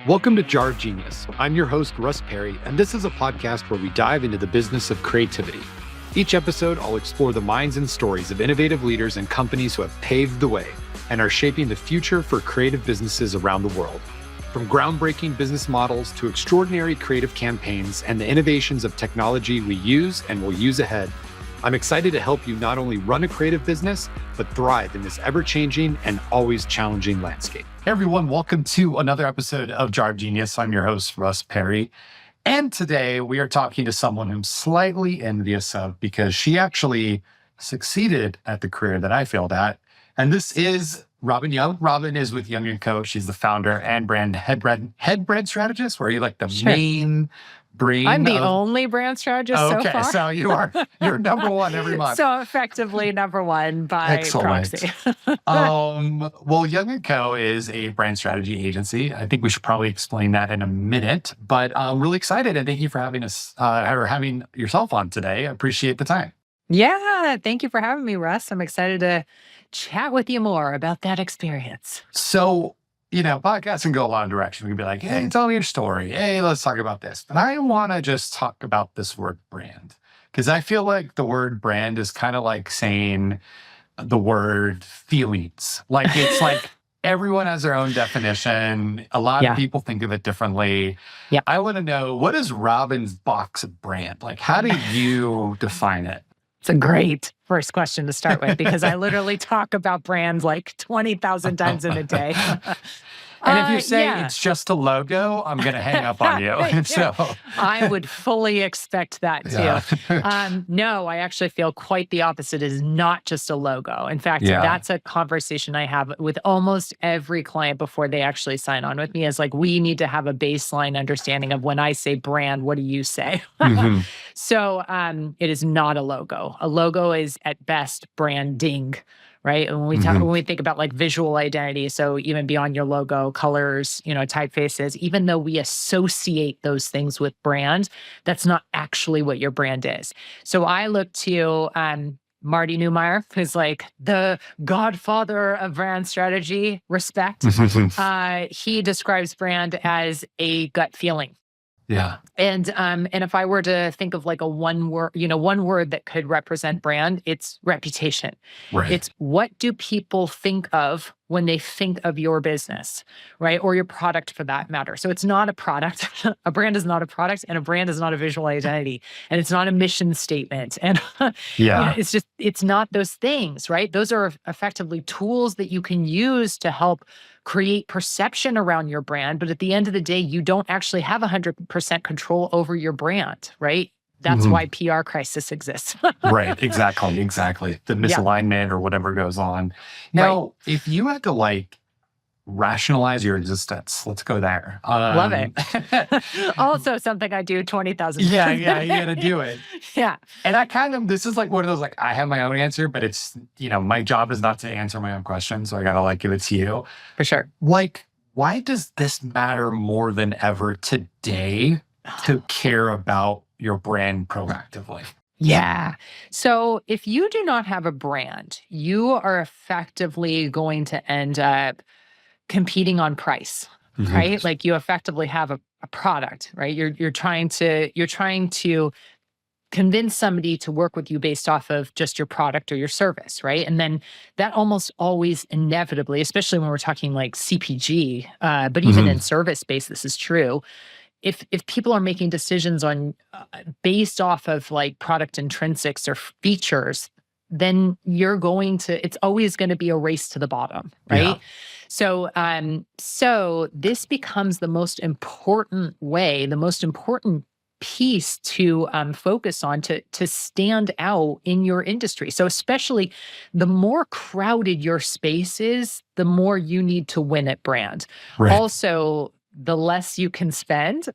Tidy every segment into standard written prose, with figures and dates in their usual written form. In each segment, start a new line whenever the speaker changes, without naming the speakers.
Welcome to Jar of Genius. I'm your host, Russ Perry, and this is a podcast where we dive into the business of creativity. Each episode, I'll explore the minds and stories of innovative leaders and companies who have paved the way and are shaping the future for creative businesses around the world. From groundbreaking business models to extraordinary creative campaigns and the innovations of technology we use and will use ahead, I'm excited to help you not only run a creative business, but thrive in this ever-changing and always challenging landscape. Hey everyone, welcome to another episode of Jar of Genius. I'm your host, Russ Perry. And today we are talking to someone I'm slightly envious of because she actually succeeded at the career that I failed at. And this is Robyn Young. Robyn is with Young & Co. She's the founder and head brand strategist, where you like the main brain.
I'm the only brand strategist so far.
So you're number one every month.
So effectively number one by proxy.
Well, Young & Co. is a brand strategy agency. I think we should probably explain that in a minute, but I'm really excited and thank you for having us or having yourself on today. I appreciate the time.
Yeah, thank you for having me, Russ. I'm excited to chat with you more about that experience.
So, podcasts can go a lot of directions. We can be like, hey, tell me your story. Hey, let's talk about this. But I want to just talk about this word brand, because I feel like the word brand is kind of like saying the word feelings. Like it's like everyone has their own definition. A lot of people think of it differently. Yeah. I want to know, what is Robyn's box of brand? Like, how do you define it?
It's a great first question to start with, because I literally talk about brands like 20,000 times in a day.
And if you say it's just a logo, I'm going to hang up on you. So
I would fully expect that too.
Yeah.
No, I actually feel quite the opposite. It is not just a logo. In fact, that's a conversation I have with almost every client before they actually sign on with me, is like, we need to have a baseline understanding of, when I say brand, what do you say? Mm-hmm. So it is not a logo. A logo is at best branding. Right. And when we think about like visual identity, so even beyond your logo, colors, typefaces, even though we associate those things with brand, that's not actually what your brand is. So I look to Marty Neumeier, who's like the godfather of brand strategy, respect. He describes brand as a gut feeling.
Yeah.
And if I were to think of like a one word that could represent brand, it's reputation.
Right.
It's, what do people think of when they think of your business, right? Or your product, for that matter. So it's not a product. A brand is not a product, and a brand is not a visual identity, and it's not a mission statement. And it's not those things, right? Those are effectively tools that you can use to help create perception around your brand. But at the end of the day, you don't actually have 100% control over your brand, right? That's why PR crisis exists.
Right, exactly. The misalignment or whatever goes on. Now, if you had to rationalize your existence, let's go there.
Love it. Also something I do 20,000 times.
Yeah, you got to do it.
Yeah.
And this is like one of those, I have my own answer, but it's, my job is not to answer my own question. So I got to give it to you.
For sure.
Why does this matter more than ever today to care about your brand proactively?
Yeah. So if you do not have a brand, you are effectively going to end up competing on price, right? Like, you effectively have a product, right? You're trying to convince somebody to work with you based off of just your product or your service, right? And then that almost always inevitably, especially when we're talking like CPG, but even in service-based, this is true. If people are making decisions on based off of like product intrinsics or features, then it's always going to be a race to the bottom, right? Yeah. So this becomes the most important piece to focus on to stand out in your industry. So especially the more crowded your space is, the more you need to win at brand. Right. Also, the less you can spend,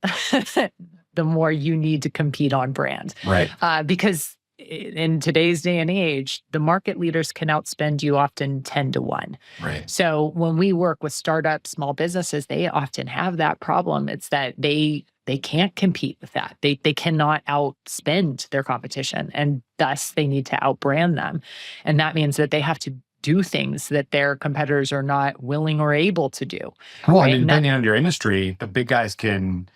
the more you need to compete on brand. Right. Because in today's day and age, the market leaders can outspend you often 10 to 1. Right. So when we work with startups, small businesses, they often have that problem. It's that they can't compete with that. They cannot outspend their competition, and thus they need to outbrand them. And that means that they have to do things that their competitors are not willing or able to do.
Well, right? I mean, depending on your industry, the big guys can,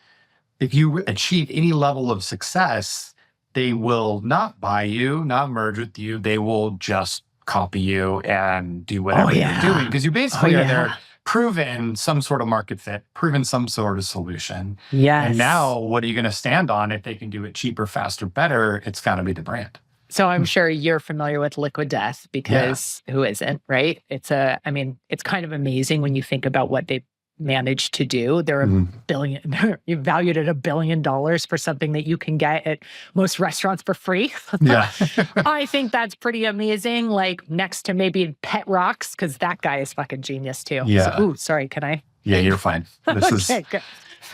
if you achieve any level of success, they will not buy you, not merge with you. They will just copy you and do whatever you're doing, because you basically are there proven some sort of market fit, proven some sort of solution.
Yes.
And now what are you going to stand on? If they can do it cheaper, faster, better, it's got to be the brand.
So I'm sure you're familiar with Liquid Death, because who isn't, right? It's kind of amazing when you think about what they managed to do. They're you valued at $1 billion for something that you can get at most restaurants for free.
Yeah.
I think that's pretty amazing. Like next to maybe Pet Rocks, because that guy is fucking genius too.
Yeah.
So, sorry, can I?
Yeah, you're fine. This is
good.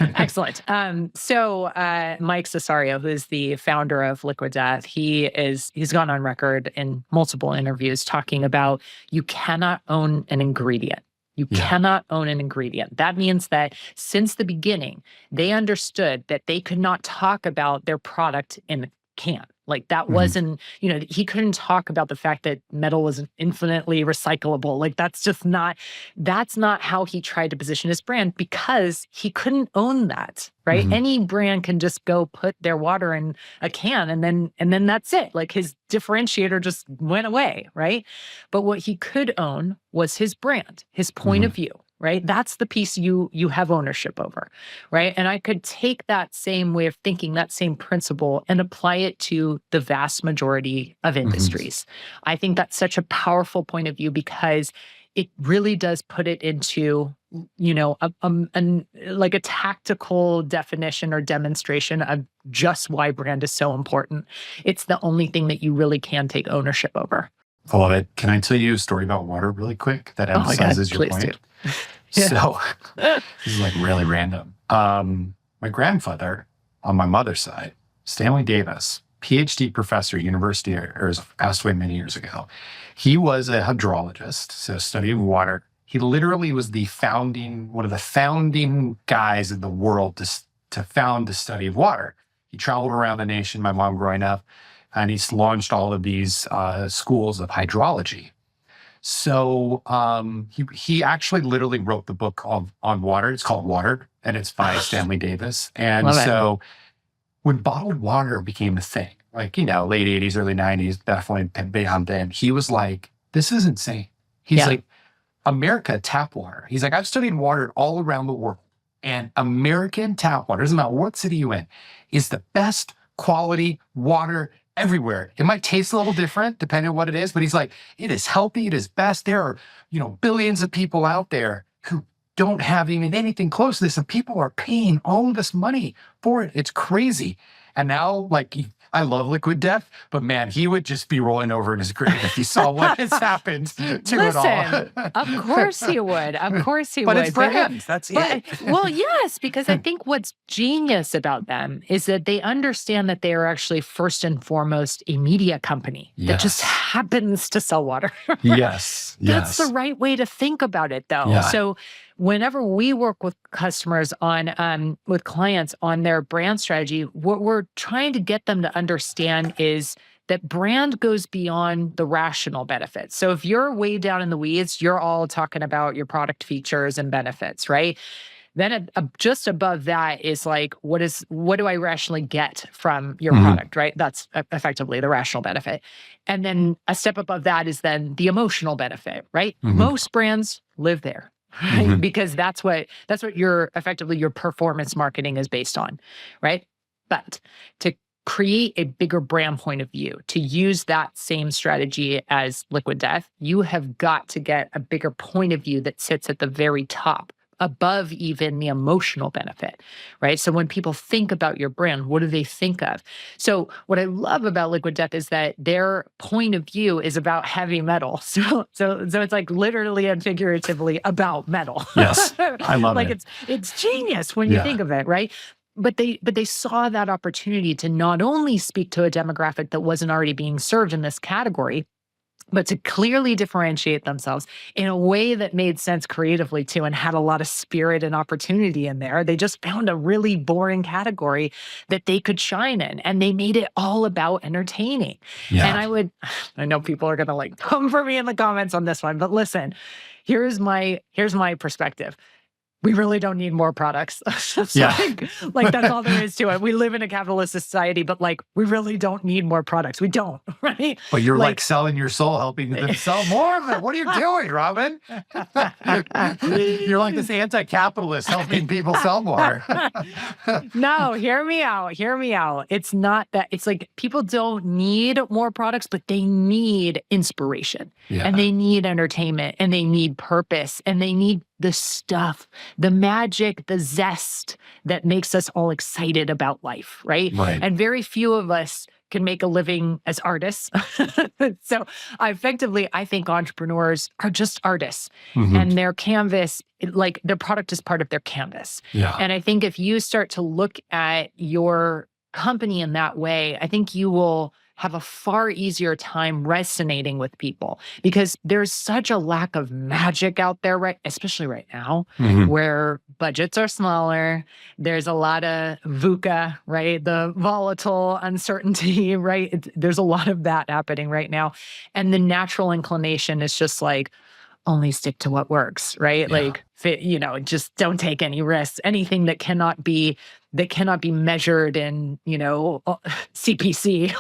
Excellent. So Mike Cesario, who's the founder of Liquid Death, he's gone on record in multiple interviews talking about you cannot own an ingredient. You cannot own an ingredient. That means that since the beginning, they understood that they could not talk about their product in a can. Like that wasn't, he couldn't talk about the fact that metal is infinitely recyclable. Like that's not how he tried to position his brand, because he couldn't own that, right? Any brand can just go put their water in a can and then that's it. Like his differentiator just went away, right? But what he could own was his brand, his point of view. Right? That's the piece you have ownership over, right? And I could take that same way of thinking, that same principle, and apply it to the vast majority of industries. I think that's such a powerful point of view, because it really does put it into, like a tactical definition or demonstration of just why brand is so important. It's the only thing that you really can take ownership over.
I love it. Can I tell you a story about water really quick that emphasizes your point?
Do.
So this is like really random. My grandfather on my mother's side, Stanley Davis, PhD professor, university, passed away many years ago. He was a hydrologist, so studying water. He literally was one of the founding guys in the world to found the study of water. He traveled around the nation, my mom growing up, and he's launched all of these schools of hydrology. So he actually literally wrote the book on water. It's called Water, and it's by Stanley Davis. And so when bottled water became a thing, like, late 80s, early 90s, definitely beyond then, he was like, this is insane. He's like, America tap water. He's like, I've studied water all around the world, and American tap water, doesn't matter what city you in, is the best quality water everywhere. It might taste a little different depending on what it is, but he's like, it is healthy, it is best. There are, billions of people out there who don't have even anything close to this, and people are paying all this money for it. It's crazy. And now, like, I love Liquid Death, but man, he would just be rolling over in his grave if he saw what has happened to it all.
Of course he would. Of course he
but
would.
It's brand. That's it.
Well, yes, because I think what's genius about them is that they understand that they are actually first and foremost a media company that just happens to sell water.
Yes.
That's the right way to think about it, though.
Yeah.
So whenever we work with customers with clients on their brand strategy, what we're trying to get them to understand is that brand goes beyond the rational benefits. So if you're way down in the weeds, you're all talking about your product features and benefits, right? Then just above that is like, what do I rationally get from your product, right? That's effectively the rational benefit. And then a step above that is then the emotional benefit, right? Most brands live there. Right? Because that's what your performance marketing is based on, right? But to create a bigger brand point of view, to use that same strategy as Liquid Death, you have got to get a bigger point of view that sits at the very top, above even the emotional benefit, right? So when people think about your brand, what do they think of? So what I love about Liquid Death is that their point of view is about heavy metal. So it's like literally and figuratively about metal.
Yes, I love
it. It's genius when you think of it, right? But they saw that opportunity to not only speak to a demographic that wasn't already being served in this category, but to clearly differentiate themselves in a way that made sense creatively too and had a lot of spirit and opportunity in there. They just found a really boring category that they could shine in, and they made it all about entertaining.
Yeah.
And I know people are going to come for me in the comments on this one, but listen, here's my perspective. We really don't need more products. Like that's all there is to it. We live in a capitalist society, but we really don't need more products. We don't, right?
But you're selling your soul, helping them sell more of it. What are you doing, Robyn? You're like this anti-capitalist helping people sell more.
No, hear me out. Hear me out. It's not that. It's like people don't need more products, but they need inspiration and they need entertainment and they need purpose and they need the stuff, the magic, the zest that makes us all excited about life, right? And very few of us can make a living as artists. So I think entrepreneurs are just artists and their canvas, their product is part of their canvas. And I think if you start to look at your company in that way, I think you will have a far easier time resonating with people because there's such a lack of magic out there, right? Especially right now, where budgets are smaller. There's a lot of VUCA, right? The volatile uncertainty, right? There's a lot of that happening right now. And the natural inclination is just only stick to what works, right? Just don't take any risks. Anything that cannot be measured in, CPC.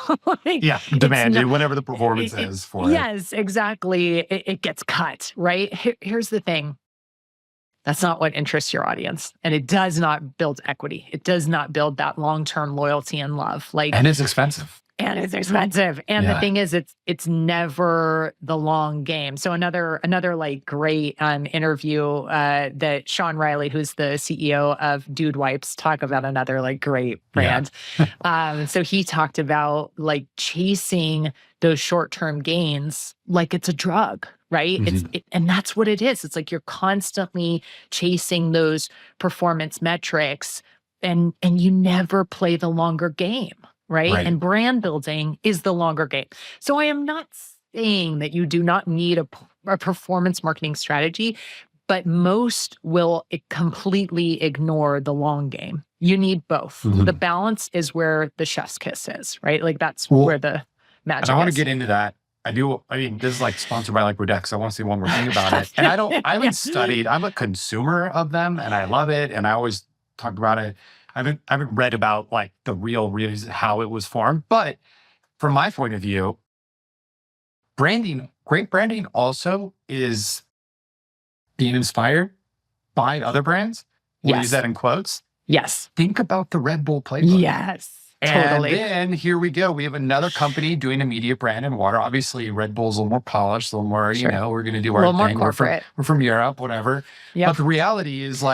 Demanded, whatever the performance is for it.
Yes, exactly. It gets cut, right? Here's the thing. That's not what interests your audience. And it does not build equity. It does not build that long-term loyalty and love.
And it's expensive.
And it's expensive. And the thing is, it's never the long game. So another great interview that Sean Riley, who's the CEO of Dude Wipes, talk about another great brand. So he talked about chasing those short-term gains like it's a drug, right? And that's what it is. It's you're constantly chasing those performance metrics and you never play the longer game. Right? And brand building is the longer game. So I am not saying that you do not need a performance marketing strategy, but most will completely ignore the long game. You need both. The balance is where the chef's kiss is, right? That's where the magic is.
And I want to get into that. This is sponsored by Rodex. I want to say one more thing about it. And I haven't studied, I'm a consumer of them and I love it. And I always talk about it. I haven't read about the real reason how it was formed, but from my point of view, great branding also is being inspired by other brands. We'll use that in quotes.
Yes.
Think about the Red Bull playbook.
Yes. Totally.
And then here we go. We have another company doing a media brand in water. Obviously, Red Bull's a little more polished, a little more, we're going to do our thing.
More corporate.
We're from Europe, whatever. Yep. But the reality is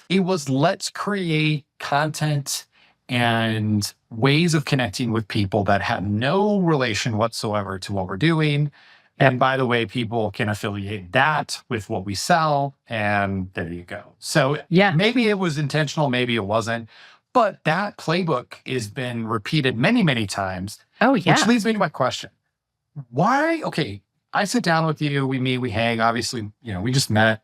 it was let's create content and ways of connecting with people that have no relation whatsoever to what we're doing. And by the way, people can affiliate that with what we sell. And there you go. So maybe it was intentional, maybe it wasn't. But that playbook has been repeated many, many times.
Oh, yeah.
Which leads me to my question. Why? Okay, I sit down with you, we meet, we hang. Obviously, we just met.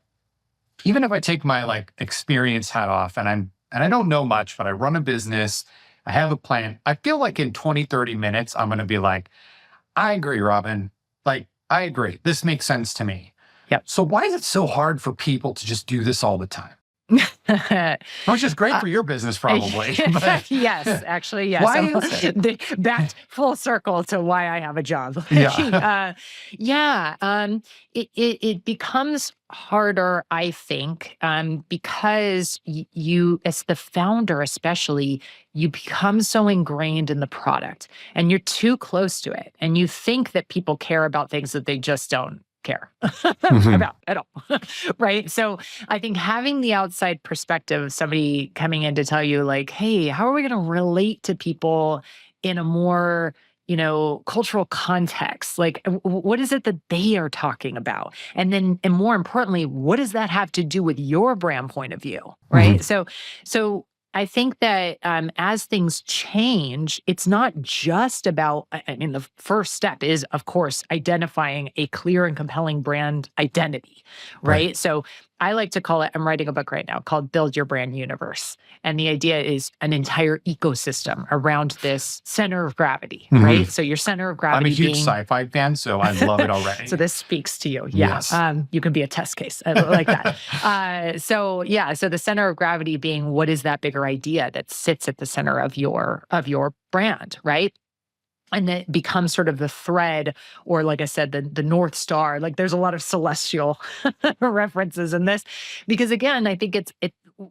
Even if I take my experience hat off and I don't know much, but I run a business, I have a plan. I feel in 20, 30 minutes, I'm going to be I agree, Robyn. I agree. This makes sense to me.
Yep.
So why is it so hard for people to just do this all the time? Which is great for your business, probably. But
yes, actually, yes.
Why is it?
Back full circle to why I have a job. It becomes harder, I think, because you, as the founder especially, you become so ingrained in the product and you're too close to it. And you think that people care about things that they just don't care about at all. Right? So I think having the outside perspective of somebody coming in to tell you hey, how are we going to relate to people in a more, cultural context? What is it that they are talking about? And more importantly, what does that have to do with your brand point of view? Right? So I think that as things change, it's not just about, I mean, the first step is, of course, identifying a clear and compelling brand identity,
Right.
right? So I like to call it, I'm writing a book right now called Build Your Brand Universe. And the idea is an entire ecosystem around this center of gravity, right? So your center of
I'm a
gravity
huge
being,
sci-fi fan, so I love it already.
so this speaks to you. Yeah.
Yes.
You can be a test case. I like that. So the center of gravity being what is that bigger idea that sits at the center of your brand, right? And that becomes sort of the thread, or like I said, the North Star. Like there's a lot of celestial references in this, because again, I think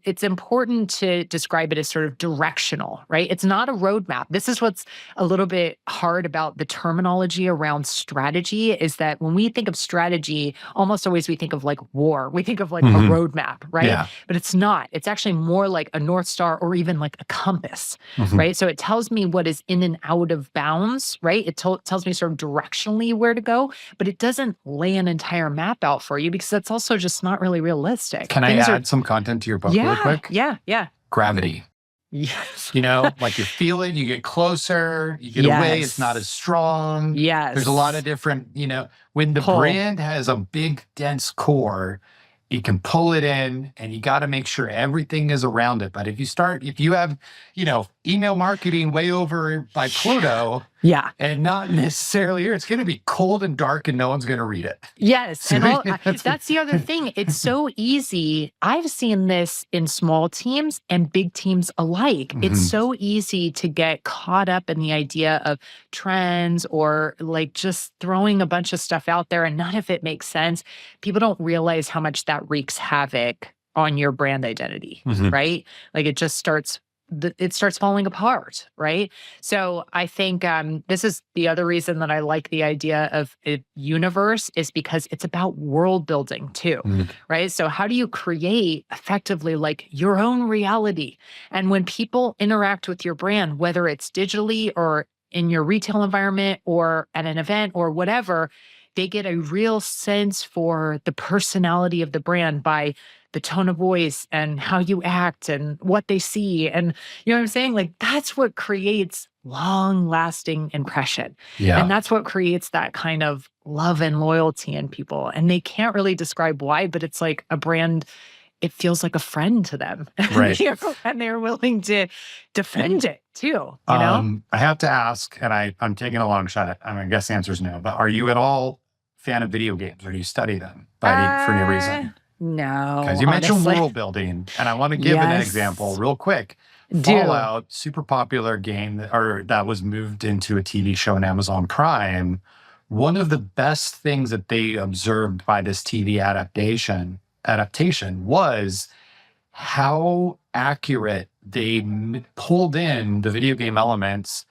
it's important to describe it as sort of directional, right? It's not a roadmap. This is what's a little bit hard about the terminology around strategy, is that when we think of strategy, almost always we think of like war. We think of like a roadmap, right?
Yeah.
But it's not. It's actually more like a North Star, or even like a compass, right? So it tells me what is in and out of bounds, right? It tells me sort of directionally where to go, but it doesn't lay an entire map out for you, because that's also just not really realistic.
Can I add some content to your book really quick?
Yeah.
Gravity.
Yes.
Like you feel it, you get closer, you get away, it's not as strong.
Yes.
There's a lot of different, when the brand has a big, dense core, you can pull it in, and you got to make sure everything is around it. But if you have, email marketing way over by Pluto, and not necessarily here, it's going to be cold and dark, and no one's going to read it.
Yes. And that's the other thing. It's so easy. I've seen this in small teams and big teams alike. It's so easy to get caught up in the idea of trends, or like just throwing a bunch of stuff out there, and none of it makes sense. People don't realize how much that wreaks havoc on your brand identity, right? Like it just starts falling apart, right? So I think this is the other reason that I like the idea of a universe, is because it's about world building too, right? So how do you create effectively like your own reality? And when people interact with your brand, whether it's digitally or in your retail environment or at an event or whatever, they get a real sense for the personality of the brand by the tone of voice and how you act and what they see. And you know what I'm saying? Like that's what creates long-lasting impression.
Yeah.
And that's what creates that kind of love and loyalty in people. And they can't really describe why, but it's like a brand, it feels like a friend to them.
Right.
And they're willing to defend it too, I
have to ask, and I'm taking a long shot. I guess the answer is no, but are you at all fan of video games, or do you study them for any reason?
No.
Because you mentioned world building, and I want to give an example real quick. Fallout, super popular game that was moved into a TV show on Amazon Prime. One of the best things that they observed by this TV adaptation was how accurate they pulled in the video game elements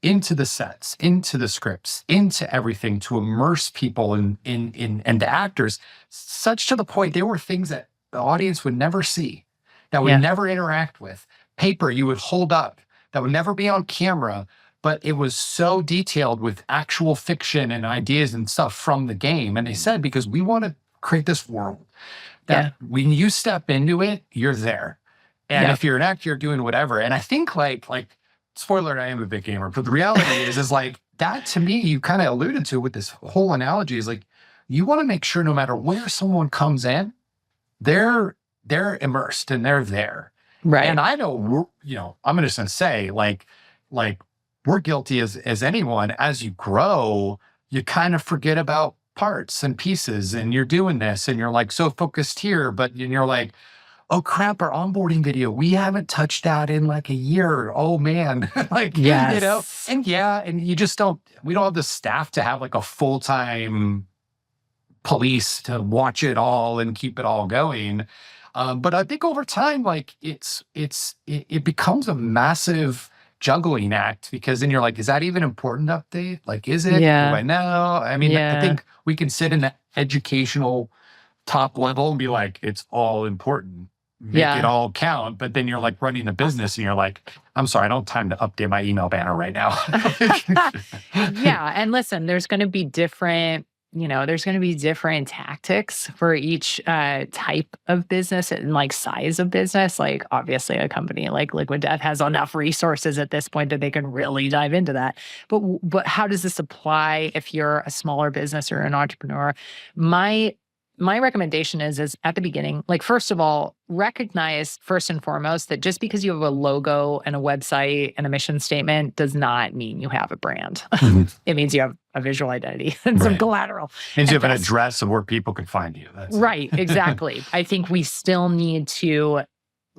into the sets, into the scripts, into everything, to immerse people in the actors, such to the point they were things that the audience would never see, that would never interact with. Paper you would hold up, that would never be on camera, but it was so detailed with actual fiction and ideas and stuff from the game. And they said, because we want to create this world that when you step into it, you're there. And if you're an actor, you're doing whatever. And I think like spoiler alert, I am a big gamer, but the reality is like that, to me, you kind of alluded to with this whole analogy, is like, you want to make sure no matter where someone comes in, they're immersed and they're there.
Right.
And I know, I'm just going to say like we're guilty as anyone. As you grow, you kind of forget about parts and pieces, and you're doing this and you're like so focused here, but you're like, oh crap, our onboarding video, we haven't touched that in like a year. Oh man. And you just we don't have the staff to have like a full-time police to watch it all and keep it all going. But I think over time, like it becomes a massive juggling act, because then you're like, is that even important update? Like, is it?
Yeah.
Do I know? I mean, I think we can sit in the educational top level and be like, it's all important. Make it all count. But then you're like running the business and you're like, I'm sorry, I don't have time to update my email banner right now.
And listen, there's going to be different there's going to be different tactics for each type of business and like size of business. Like obviously a company like Liquid Death has enough resources at this point that they can really dive into that. But how does this apply if you're a smaller business or an entrepreneur? My recommendation is at the beginning, like, first of all, recognize first and foremost that just because you have a logo and a website and a mission statement does not mean you have a brand. It means you have a visual identity and some collateral.
It means you have an address of where people can find you. That's
right, exactly. I think we still need to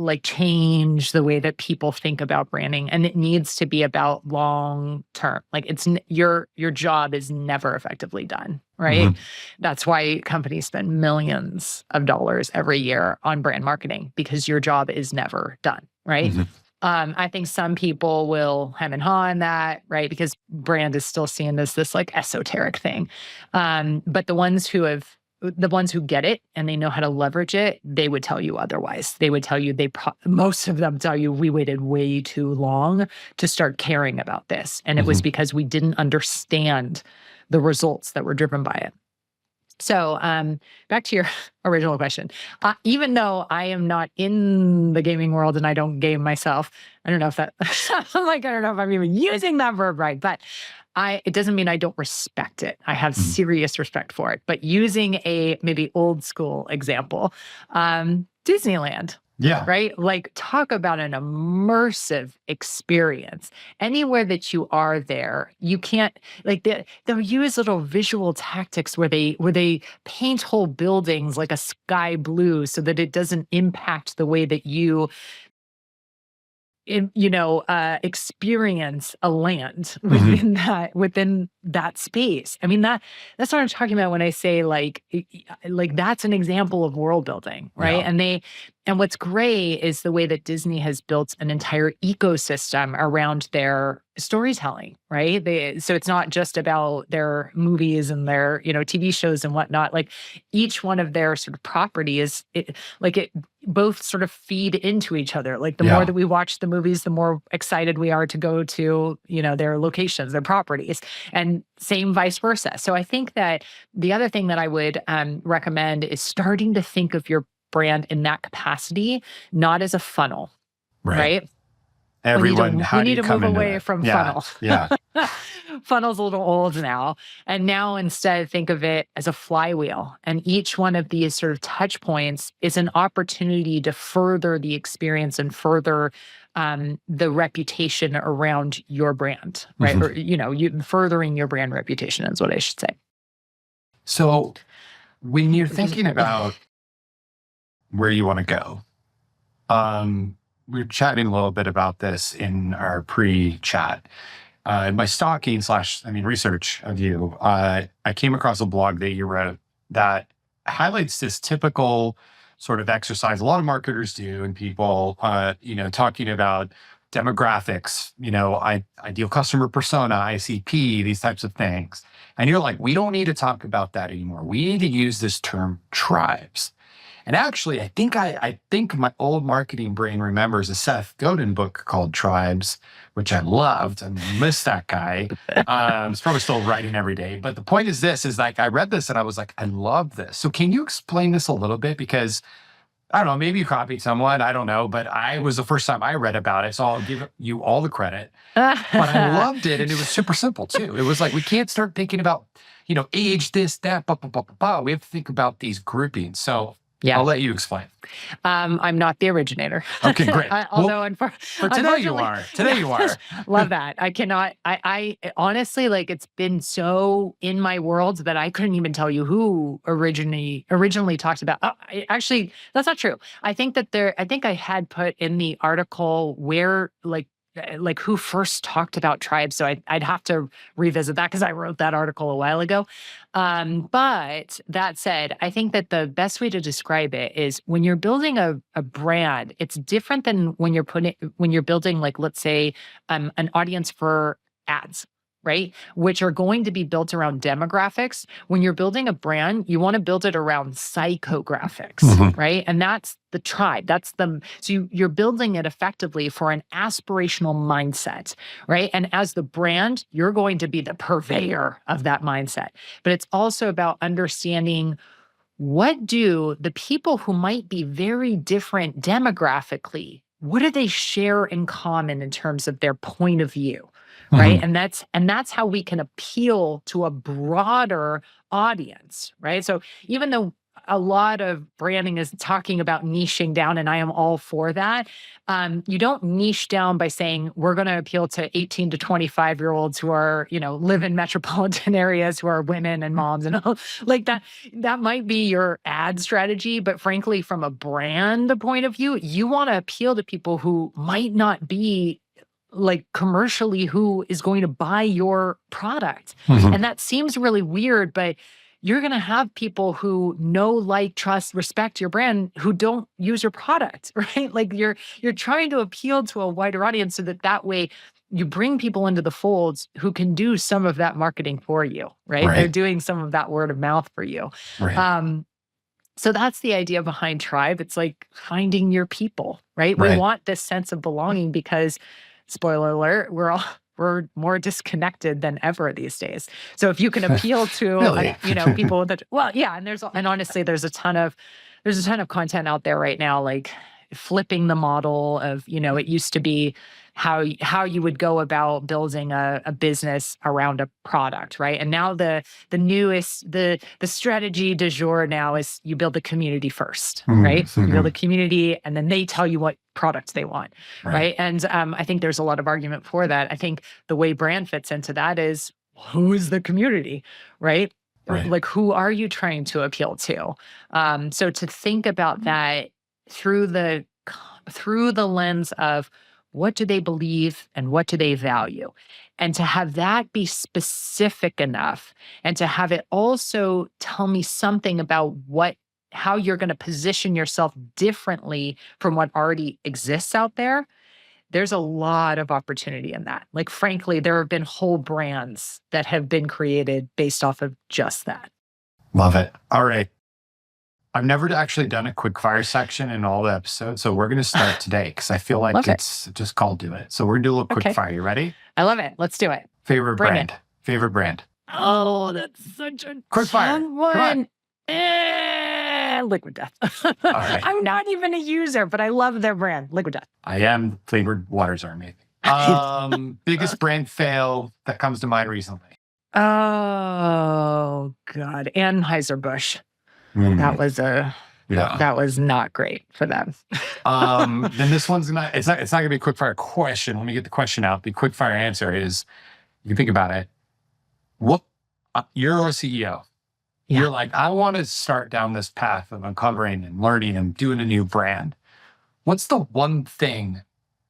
like change the way that people think about branding, and it needs to be about long term. Like your job is never effectively done, right? That's why companies spend millions of dollars every year on brand marketing, because your job is never done, right? I think some people will hem and haw on that, right? Because brand is still seen as this like esoteric thing. But the ones who get it and they know how to leverage it, they would tell you otherwise. They would tell you, most of them tell you, we waited way too long to start caring about this. And it was because we didn't understand the results that were driven by it. So back to your original question. Even though I am not in the gaming world and I don't game myself, I don't know if that, I don't know if I'm even using that verb right, but it doesn't mean I don't respect it. I have serious respect for it. But using a maybe old school example, Disneyland.
Yeah.
Right? Like, talk about an immersive experience. Anywhere that you are there, you can't, like, they'll use little visual tactics where they paint whole buildings like a sky blue so that it doesn't impact the way that you experience a land within that space. I mean, that's what I'm talking about when I say like that's an example of world building, right? Yeah. And what's great is the way that Disney has built an entire ecosystem around their storytelling, right? So it's not just about their movies and their, TV shows and whatnot. Like each one of their sort of properties, it both sort of feed into each other. Like the more that we watch the movies, the more excited we are to go to, their locations, their properties, and same vice versa. So I think that the other thing that I would recommend is starting to think of your brand in that capacity, not as a funnel, right?
Everyone,
we need to move away from funnel.
Yeah.
Funnel's a little old now. And now instead think of it as a flywheel. And each one of these sort of touch points is an opportunity to further the experience and further the reputation around your brand, right? Or, you furthering your brand reputation is what I should say.
So when you're thinking about where you want to go, we were chatting a little bit about this in our pre-chat. My stalking / research of you, I came across a blog that you wrote that highlights this typical sort of exercise a lot of marketers do, and people, talking about demographics, ideal customer persona, ICP, these types of things. And you're like, we don't need to talk about that anymore. We need to use this term tribes. And actually, I think my old marketing brain remembers a Seth Godin book called Tribes, which I loved. I miss that guy. He's probably still writing every day. But the point is like, I read this and I was like, I love this. So can you explain this a little bit? Because I don't know, maybe you copied someone, I don't know, but I was the first time I read about it. So I'll give you all the credit. But I loved it. And it was super simple too. It was like, we can't start thinking about, age, this, that, blah, blah, blah, blah, blah. We have to think about these groupings. So I'll let you explain.
I'm not the originator.
Okay, great.
Although,
but today you are. Today you are.
Love that. I cannot. I honestly, like, it's been so in my world that I couldn't even tell you who originally talked about. Actually, that's not true. I think that I think I had put in the article where like who first talked about tribes. So I'd have to revisit that because I wrote that article a while ago. But that said, I think that the best way to describe it is when you're building a brand, it's different than when you're building, like, let's say, an audience for ads, right? Which are going to be built around demographics. When you're building a brand, you want to build it around psychographics, right? And that's the tribe. So you're building it effectively for an aspirational mindset, right? And as the brand, you're going to be the purveyor of that mindset. But it's also about understanding, what do the people who might be very different demographically, what do they share in common in terms of their point of view, right? And that's how we can appeal to a broader audience, right? So even though a lot of branding is talking about niching down, and I am all for that, you don't niche down by saying we're going to appeal to 18 to 25-year-olds who are, live in metropolitan areas, who are women and moms and all like that. That might be your ad strategy, but frankly, from a brand point of view, you want to appeal to people who might not be like commercially who is going to buy your product. And that seems really weird, but you're going to have people who know, like, trust, respect your brand who don't use your product, right? Like you're trying to appeal to a wider audience so that way you bring people into the folds who can do some of that marketing for you, right? They're doing some of that word of mouth for you. So that's the idea behind tribe. It's like finding your people, right? We want this sense of belonging because, spoiler alert, we're more disconnected than ever these days. So if you can appeal to, people that, and honestly, there's a ton of content out there right now, like flipping the model of, it used to be how you would go about building a business around a product, right? And now the newest, the strategy du jour now is you build the community first, right? You build a community and then they tell you what products they want, right? And I think there's a lot of argument for that. I think the way brand fits into that is, who is the community, right? Like, who are you trying to appeal to? So to think about that through the lens of, what do they believe and what do they value? And to have that be specific enough, and to have it also tell me something about how you're going to position yourself differently from what already exists out there. There's a lot of opportunity in that. Like, frankly, there have been whole brands that have been created based off of just that.
Love it. All right. I've never actually done a quick fire section in all the episodes, so we're going to start today because I feel like it's just called Do It. So we're going to do a little quick fire. You ready?
I love it. Let's do it.
Favorite brand. Favorite brand.
Oh, that's such a
quick fire.
One. Liquid Death.
All right.
I'm not even a user, but I love their brand, Liquid Death.
I am. Flavored waters are amazing. Biggest brand fail that comes to mind recently.
Oh God, Anheuser-Busch. That was not great for them.
Then this one's it's not gonna be a quick fire question. Let me get the question out. The quick fire answer is, you can think about it. You're a CEO. You're like, I want to start down this path of uncovering and learning and doing a new brand. What's the one thing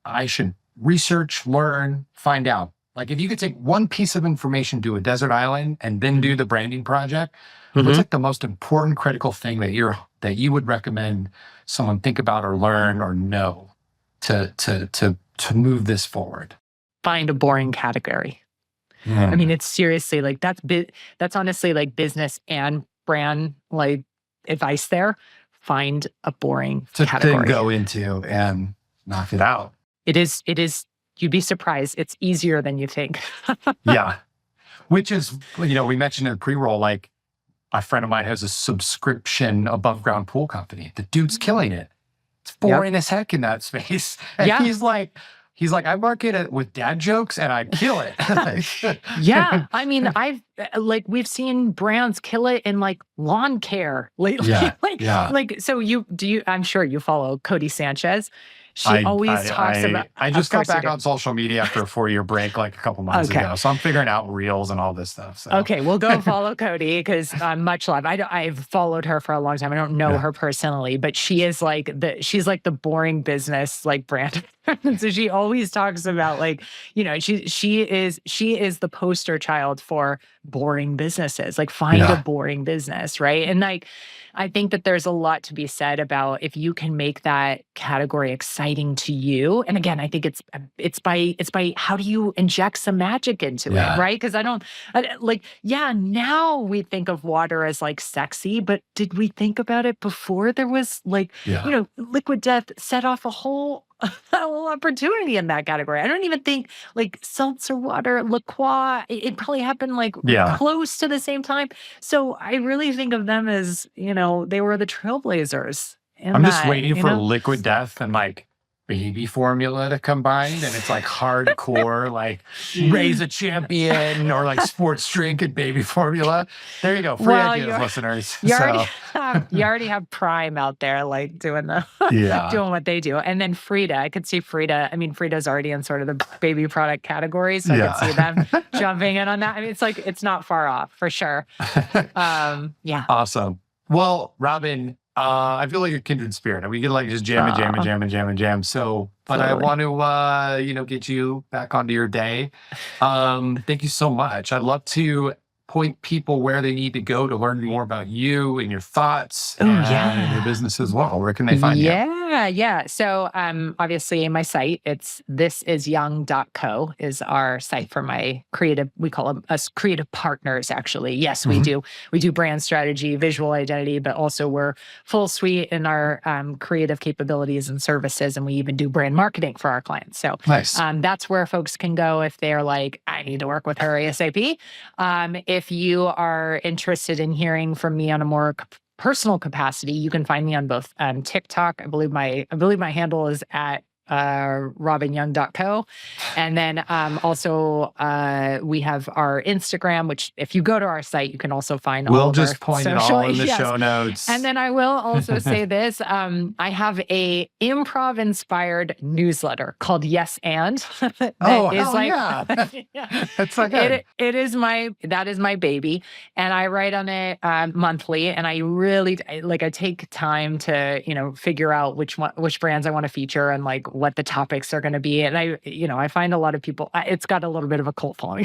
I should research, learn, find out? Like, if you could take one piece of information to a desert island and then do the branding project, what's like the most important critical thing that you would recommend someone think about or learn or know to move this forward?
Find a boring category. I mean, it's seriously like that's honestly like business and brand like advice there. Find a boring category
to go into and knock it out.
It is. You'd be surprised. It's easier than you think.
Yeah. Which is, we mentioned in the pre-roll, like, a friend of mine has a subscription above ground pool company. The dude's killing it. It's boring as heck in that space. And he's like, I market it with dad jokes and I kill it.
Yeah. I mean, we've seen brands kill it in like lawn care lately. So I'm sure you follow Cody Sanchez. She always talks about.
I just got back on social media after a 4-year break, like a couple months ago. So I'm figuring out reels and all this stuff. So.
Okay, we'll go follow Cody because much love. I've followed her for a long time. I don't know her personally, but she is she's like the boring business like brand. So she always talks about like, she is the poster child for boring businesses, like find a boring business, right? And like, I think that there's a lot to be said about if you can make that category exciting to you. And again, I think it's by how do you inject some magic into it, right? Because now we think of water as like sexy, but did we think about it before there was like, Liquid Death set off a whole opportunity in that category. I don't even think like seltzer water, La Croix, it probably happened like close to the same time. So I really think of them as, they were the trailblazers.
I'm just waiting for Liquid Death and like baby formula to combine, and it's like hardcore, like raise a champion or like sports drink and baby formula. There you go. Free ideas, listeners.
You already have Prime out there, like doing doing what they do. And then Frida, I could see Frida. I mean, Frida's already in sort of the baby product category, so I could see them jumping in on that. I mean, it's like, it's not far off for sure.
Awesome. Well, Robyn, I feel like a kindred spirit. We could like just jam. So, but I want to, get you back onto your day. Thank you so much. I'd love to point people where they need to go to learn more about you and your thoughts and your business as well. Where can they find you?
Yeah. So obviously my site, it's thisisyoung.co is our site for my creative, we call them us creative partners, actually. Yes, we do. We do brand strategy, visual identity, but also we're full suite in our creative capabilities and services. And we even do brand marketing for our clients. So that's where folks can go if they're like, I need to work with her ASAP. If you are interested in hearing from me on a more personal capacity, you can find me on both TikTok. I believe my handle is at robynyoung.co. And then also we have our Instagram, which if you go to our site, you can also find
we'll just point it all in the show notes.
And then I will also say this, I have a improv inspired newsletter called Yes And.
That's so good.
That is my baby. And I write on it monthly, and I really I take time to, figure out which brands I want to feature and like what the topics are going to be. And I find a lot of people, it's got a little bit of a cult following.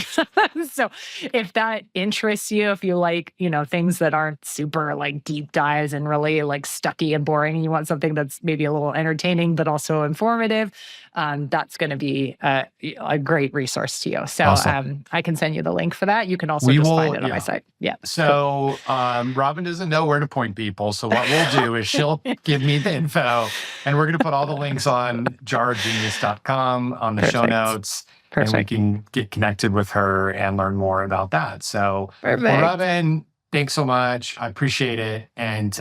So if that interests you, if you like, things that aren't super like deep dives and really like stucky and boring, and you want something that's maybe a little entertaining, but also informative, that's going to be a great resource to you. So awesome. I can send you the link for that. You can also find it on my site. Yeah.
So Robyn doesn't know where to point people. So what we'll do is she'll give me the info, and we're going to put all the links on jarofgenius.com on the show notes. And we can get connected with her and learn more about that. So, Robyn, thanks so much. I appreciate it. And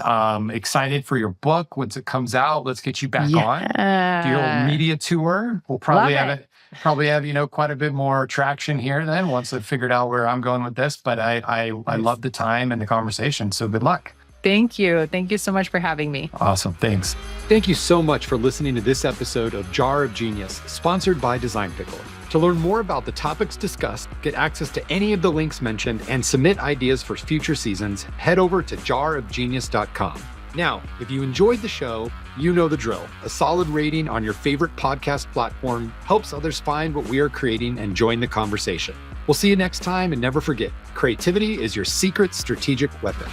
excited for your book. Once it comes out, let's get you back on. Do your media tour. We'll probably have quite a bit more traction here then once I've figured out where I'm going with this. But I love the time and the conversation. So good luck.
Thank you. Thank you so much for having me.
Awesome. Thanks. Thank you so much for listening to this episode of Jar of Genius, sponsored by Design Pickle. To learn more about the topics discussed, get access to any of the links mentioned, and submit ideas for future seasons, head over to jarofgenius.com. Now, if you enjoyed the show, you know the drill. A solid rating on your favorite podcast platform helps others find what we are creating and join the conversation. We'll see you next time, and never forget, creativity is your secret strategic weapon.